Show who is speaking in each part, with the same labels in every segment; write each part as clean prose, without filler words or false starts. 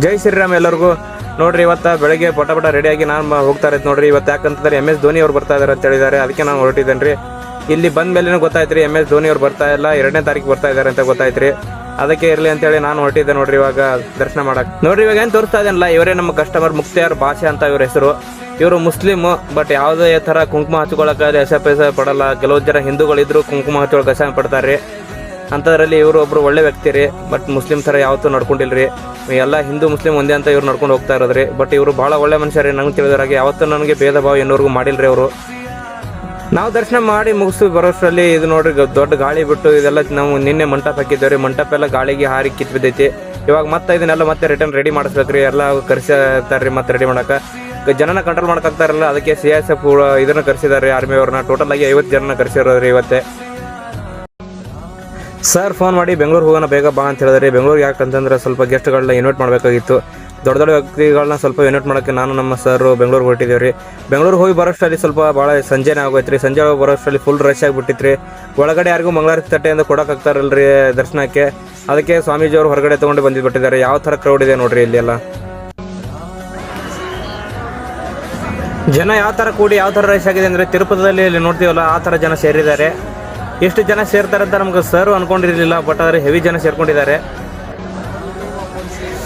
Speaker 1: ಜೈ ಶ್ರೀರಾಮ್ ಎಲ್ಲರಿಗೂ. ನೋಡ್ರಿ ಇವತ್ತು ಬೆಳಗ್ಗೆ ಪಟ ರೆಡಿಯಾಗಿ ನಾನು ಹೋಗ್ತಾ ಇರೋದು ನೋಡ್ರಿ. ಇವತ್ತು ಯಾಕಂತಂದ್ರೆ MS ಧೋನಿ ಅವ್ರು ಬರ್ತಾ ಇದ್ದಾರೆ ಅಂತ ಹೇಳಿದ್ದಾರೆ, ಅದಕ್ಕೆ ನಾನು ಹೊರಟಿದ್ದೇನೆ ರೀ. ಇಲ್ಲಿ ಬಂದ ಮೇಲೆ ಗೊತ್ತಾಯ್ತು ರೀ MS ಧೋನಿ ಅವ್ರು ಬರ್ತಾ ಇಲ್ಲ, 2ನೇ ತಾರೀಕು ಬರ್ತಾ ಇದ್ದಾರೆ ಅಂತ ಗೊತ್ತಾಯ್ತು ರೀ. ಅದಕ್ಕೆ ಇರಲಿ ಅಂತೇಳಿ ನಾನು ಹೊರಟಿದ್ದೆ ನೋಡ್ರಿ ಇವಾಗ ದರ್ಶನ ಮಾಡಕ್ಕೆ. ನೋಡ್ರಿ ಇವಾಗ ಏನು ತೋರಿಸ್ತಾ ಇದೆಯಲ್ಲ, ಇವರೇ ನಮ್ಮ ಕಸ್ಟಮರ್ ಮುಕ್ತಿಯಾರ್ ಭಾಷೆ ಅಂತ ಇವ್ರ ಹೆಸರು. ಇವರು ಮುಸ್ಲಿಮು, ಬಟ್ ಯಾವುದೇ ಥರ ಕುಂಕುಮ ಹಚ್ಕೊಳಕ್ಕೆ ಎಸ ಪಡಲ್ಲ. ಕೆಲವು ಜನ ಹಿಂದೂಗಳಿದ್ರು ಕುಂಕುಮ ಹಚ್ಕೊಳಕ್ಕೆ ಕಸ ಪಡ್ತಾರೆ. ಅಂಥದ್ರಲ್ಲಿ ಇವರು ಒಬ್ರು ಒಳ್ಳೆ ವ್ಯಕ್ತಿ ರೀ. ಬಟ್ ಮುಸ್ಲಿಮ್ ಥರ ಯಾವತ್ತೂ ನಡ್ಕೊಂಡಿಲ್ರಿ. ಎಲ್ಲ ಹಿಂದೂ ಮುಸ್ಲಿಮ್ ಒಂದೇ ಅಂತ ಇವ್ರು ನಡ್ಕೊಂಡು ಹೋಗ್ತಾ ಇರೋದ್ರಿ. ಬಟ್ ಇವರು ಭಾಳ ಒಳ್ಳೆ ಮನುಷ್ಯ ರೀ. ನಂಗೆ ತಿಳಿದವರಾಗಿ ಯಾವತ್ತೂ ನನಗೆ ಭೇದ ಭಾವ ಇನ್ನೂರ್ಗೂ ಮಾಡಿಲ್ರಿ ಅವರು. ನಾವು ದರ್ಶನ ಮಾಡಿ ಮುಗಿಸಿ ಬರೋಷ್ಟರಲ್ಲಿ ಇದು ನೋಡ್ರಿ ದೊಡ್ಡ ಗಾಳಿ ಬಿಟ್ಟು ಇದೆಲ್ಲ ನಾವು ನಿನ್ನೆ ಮಂಟಪ ಹಾಕಿದ್ದೇವೆ ರೀ. ಮಂಟಪ ಎಲ್ಲ ಗಾಳಿಗೆ ಹಾರಿ ಕಿತ್ತು ಬಿದ್ದೈತಿ. ಇವಾಗ ಮತ್ತೆ ಇದನ್ನೆಲ್ಲ ಮತ್ತೆ ರಿಟರ್ನ್ ರೆಡಿ ಮಾಡಿಸ್ಬೇಕ್ರಿ. ಎಲ್ಲ ಕರ್ಸಿರ್ತಾರೆ ರೀ ಮತ್ತೆ ರೆಡಿ ಮಾಡೋಕೆ. ಜನನ ಕಂಟ್ರೋಲ್ ಮಾಡೋಕ್ಕಾಗ್ತಾರಲ್ಲ, ಅದಕ್ಕೆ CSF ಇದನ್ನು ಕರೆಸಿದ್ದಾರೆ ಆರ್ಮಿಯವ್ರನ್ನ. ಟೋಟಲ್ ಆಗಿ 50 ಜನನ ಕರೆಸಿರೋದ್ರಿ ಇವತ್ತೇ. ಸರ್ ಫೋನ್ ಮಾಡಿ ಬೆಂಗಳೂರು ಹೋಗೋಣ ಬೇಗ ಬಾ ಅಂತ ಹೇಳಿದ್ರಿ. ಬೆಂಗಳೂರಿಗೆ ಯಾಕಂತಂದ್ರೆ ಸ್ವಲ್ಪ ಗೆಸ್ಟ್ಗಳನ್ನ ಇನ್ವೈಟ್ ಮಾಡಬೇಕಾಗಿತ್ತು. ದೊಡ್ಡ ವ್ಯಕ್ತಿಗಳನ್ನ ಸ್ವಲ್ಪ ಇನ್ವೈಟ್ ಮಾಡೋಕ್ಕೆ ನಾನು ನಮ್ಮ ಸರ್ ಬೆಂಗಳೂರಿಗೆ ಹೊರಟಿದ್ದೀವಿ ರೀ. ಬೆಂಗಳೂರಿಗೆ ಹೋಗಿ ಬರೋಷ್ಟರಲ್ಲಿ ಸ್ವಲ್ಪ ಭಾಳ ಸಂಜೆನೇ ಆಗೋಯ್ತು ರೀ. ಸಂಜೆ ಹೋಗಿ ಬರೋಷ್ಟರಲ್ಲಿ ಫುಲ್ ರಶ್ ಆಗಿಬಿಟ್ಟಿತ್ತು ರೀ. ಒಳಗಡೆ ಯಾರಿಗೂ ಮಂಗಳಾರತಿ ತಟ್ಟೆಯಿಂದ ಕೊಡೋಕ್ಕಾಗ್ತಾರಲ್ರಿ ದರ್ಶನಕ್ಕೆ. ಅದಕ್ಕೆ ಸ್ವಾಮೀಜಿಯವರು ಹೊರಗಡೆ ತೊಗೊಂಡು ಬಂದುಬಿಟ್ಟಿದ್ದಾರೆ. ಯಾವ ಥರ ಕ್ರೌಡ್ ಇದೆ ನೋಡ್ರಿ ಇಲ್ಲಿ ಎಲ್ಲ. ಜನ ಯಾವ ಥರ ಕೂಡಿ ಯಾವ ಥರ ರಶ್ ಆಗಿದೆ ಅಂದರೆ ತಿರುಪತಿಯಲ್ಲಿ ಇಲ್ಲಿ ನೋಡ್ತೀವಲ್ಲ ಆ ಥರ ಜನ ಸೇರಿದ್ದಾರೆ. ಎಷ್ಟು ಜನ ಸೇರ್ತಾರೆ ಅಂತ ನಮ್ಗೆ ಸರ್ ಅಂದ್ಕೊಂಡಿರಲಿಲ್ಲ, ಬಟ್ ಆದರೆ ಹೆವಿ ಜನ ಸೇರ್ಕೊಂಡಿದ್ದಾರೆ.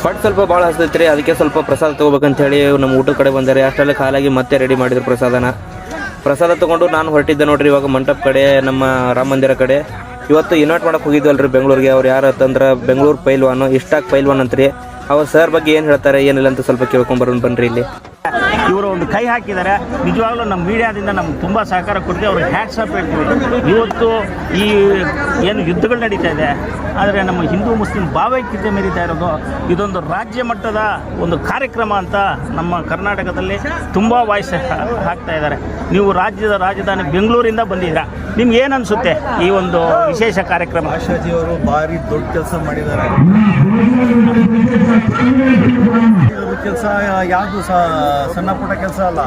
Speaker 1: ಬಟ್ ಸ್ವಲ್ಪ ಭಾಳ ಹಸ್ತೈತೆ ರೀ. ಅದಕ್ಕೆ ಸ್ವಲ್ಪ ಪ್ರಸಾದ ತೊಗೋಬೇಕಂತೇಳಿ ನಮ್ಮ ಊಟದ ಕಡೆ ಬಂದರೆ ಅಷ್ಟೆಲ್ಲ ಖಾಲಾಗಿ ಮತ್ತೆ ರೆಡಿ ಮಾಡಿದ್ರು ಪ್ರಸಾದ ತೊಗೊಂಡು ನಾನು ಹೊರಟಿದ್ದೆ ನೋಡ್ರಿ ಇವಾಗ ಮಂಟಪ ಕಡೆ, ನಮ್ಮ ರಾಮ ಮಂದಿರ ಕಡೆ. ಇವತ್ತು ಇನ್ವೈಟ್ ಮಾಡೋಕೆ ಹೋಗಿದ್ವಲ್ರಿ ಬೆಂಗಳೂರಿಗೆ. ಅವ್ರು ಯಾರು ಅಂತಂದ್ರೆ ಬೆಂಗಳೂರು ಪೈಲ್ವಾನು ಇಷ್ಟಾಕ್ ಪೈಲ್ವಾನ್ ಅಂತ್ರಿ. ಅವ್ರು ಸರ್ ಬಗ್ಗೆ ಏನು ಹೇಳ್ತಾರೆ ಏನಿಲ್ಲ ಅಂತ ಸ್ವಲ್ಪ ಕೇಳ್ಕೊಂಬರೋಣ ಬನ್ನಿರಿ. ಇಲ್ಲಿ
Speaker 2: ಇವರು ಒಂದು ಕೈ ಹಾಕಿದ್ದಾರೆ. ನಿಜವಾಗ್ಲೂ ನಮ್ಮ ಮೀಡಿಯಾದಿಂದ ನಮ್ಗೆ ತುಂಬ ಸಹಕಾರ ಕೊಡ್ತೀವಿ. ಅವ್ರಿಗೆ ಹ್ಯಾಟ್ಸ್ ಆಫ್ ಹೇಳ್ತೀವಿ. ಇವತ್ತು ಈ ಏನು ಯುದ್ಧಗಳು ನಡೀತಾ ಇದೆ, ಆದರೆ ನಮ್ಮ ಹಿಂದೂ ಮುಸ್ಲಿಂ ಭಾವೈಕ್ಯತೆ ಮೆರೀತಾ ಇರೋದು ಇದೊಂದು ರಾಜ್ಯ ಮಟ್ಟದ ಒಂದು ಕಾರ್ಯಕ್ರಮ ಅಂತ ನಮ್ಮ ಕರ್ನಾಟಕದಲ್ಲಿ ತುಂಬ ವಾಯ್ಸ್ ಹಾಕ್ತಾ ಇದ್ದಾರೆ. ನೀವು ರಾಜ್ಯದ ರಾಜಧಾನಿ ಬೆಂಗಳೂರಿಂದ ಬಂದಿದ್ದೀರಾ, ನಿಮ್ಗೆ ಏನು ಅನಿಸುತ್ತೆ ಈ ಒಂದು ವಿಶೇಷ ಕಾರ್ಯಕ್ರಮ?
Speaker 3: ಆಶಾಜಿಯವರು ಭಾರಿ ದೊಡ್ಡ ಕೆಲಸ ಮಾಡಿದ್ದಾರೆ. ಕೆಲಸ ಯಾವುದು ಸಣ್ಣ ಪುಟ್ಟ ಕೆಲಸ ಅಲ್ಲ,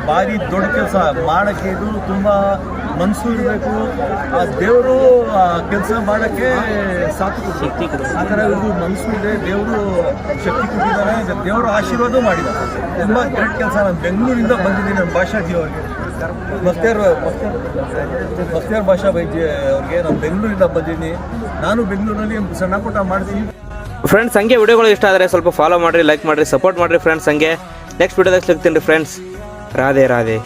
Speaker 3: ಭಾರಿ ದೊಡ್ಡ ಕೆಲಸ ಮಾಡೋಕ್ಕೆ. ಇದು ತುಂಬ ಮನಸ್ಸು ಇರಬೇಕು. ಆ ದೇವರು ಕೆಲಸ ಮಾಡೋಕ್ಕೆ ಸಾಕು ಶಕ್ತಿ ಆ ಥರ ಇದು ಮನಸ್ಸು ಇದೆ. ದೇವರು ಶಕ್ತಿ ಕೊಟ್ಟಿದ್ದಾರೆ, ದೇವರು ಆಶೀರ್ವಾದ ಮಾಡಿದ್ದಾರೆ. ತುಂಬ ಗ್ರೇಟ್ ಕೆಲಸ. ನಾನು ಬೆಂಗಳೂರಿಂದ ಬಂದಿದ್ದೀನಿ. ನಮ್ಮ ಭಾಷಾಜಿ ಅವ್ರಿಗೆ, ಬಸ್ತಿಯಾರ್ ಭಾಷಾ ವೈದ್ಯ ಅವ್ರಿಗೆ ನಾನು ಬೆಂಗಳೂರಿಂದ ಬಂದಿದ್ದೀನಿ. ನಾನು ಬೆಂಗಳೂರಲ್ಲಿ ಸಣ್ಣ ಪುಟ್ಟ ಮಾಡ್ತೀನಿ.
Speaker 1: ಫ್ರೆಂಡ್ಸ್, ಹಂಗೆ ವಿಡಿಯೋಗಳು ಇಷ್ಟ ಆದರೆ ಸ್ವಲ್ಪ ಫಾಲೋ ಮಾಡಿರಿ, ಲೈಕ್ ಮಾಡಿರಿ, ಸಪೋರ್ಟ್ ಮಾಡಿರಿ ಫ್ರೆಂಡ್ಸ್. ಹಂಗೆ ನೆಕ್ಸ್ಟ್ ವಿಡಿಯೋದಾಗ ಸಿಗ್ತೀನಿ ರೀ ಫ್ರೆಂಡ್ಸ್. ರಾಧೆ ರಾಧೆ.